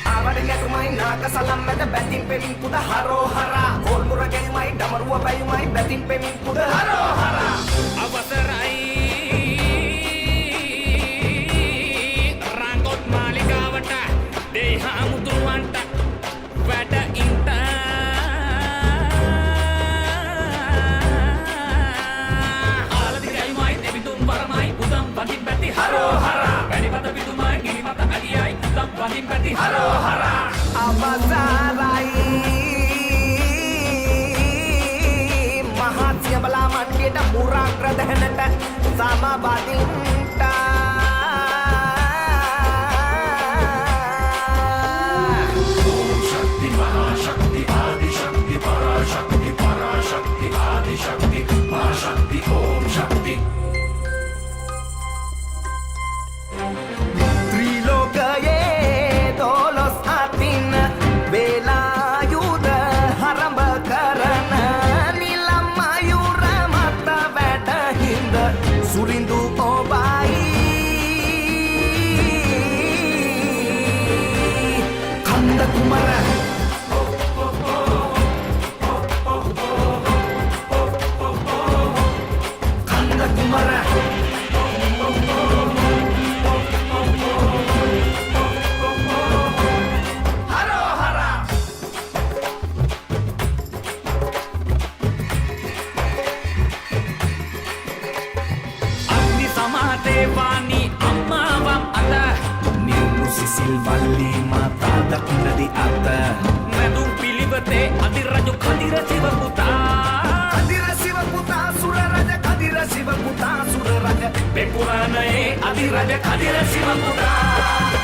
Avadiyadumai nagasalam meda batin pemin puda haro hara golmura gayumai damaruwa bayumai batin pemin puda haro hara අවසරයි රංගොත් මාලිගාවට දේහාමුදුරුවන්ට වැඩ ඉන්ට ආලදි ගයුමයි දෙවිතුන් වරමයි බුදම් වදින් පැති හරෝ හරා වැඩිපත පිටුමයි ගිරිමත අගියයි බුදම් වදින් පැති හරෝ හරා අවසරයි මහත්ය බලා මණ්ඩියට මුරාග්‍ර දහනට සමබදින්ට ओम शक्ति महाशक्ति आदिशक्ति पराशक्ति पराशक्ति आदिशक्ति महाशक्ति ओम शक्ति ත්‍රිලෝකයේ දොළොස් අතින් වේලායුධ හරඹ කරන නිලම් මයුර මත වැටහිඳ සුරිඳු ඔබයි කන්ද කුමර කන්ද කුමර හරෝ හරා අග්නි සමාදේවානි අම්මාවම් අත නිවුණු සිසිල් වල්ලි මාතා දකුණදි අත නැදුම් පිළිවෙතේ අධිරජු කදිර සිව පුතා කදිර සිව පුතා සුර රජ කදිර සිව පුතා සුර රජ මේ පුරාණයේ අධිරජ කදිර සිව පුතා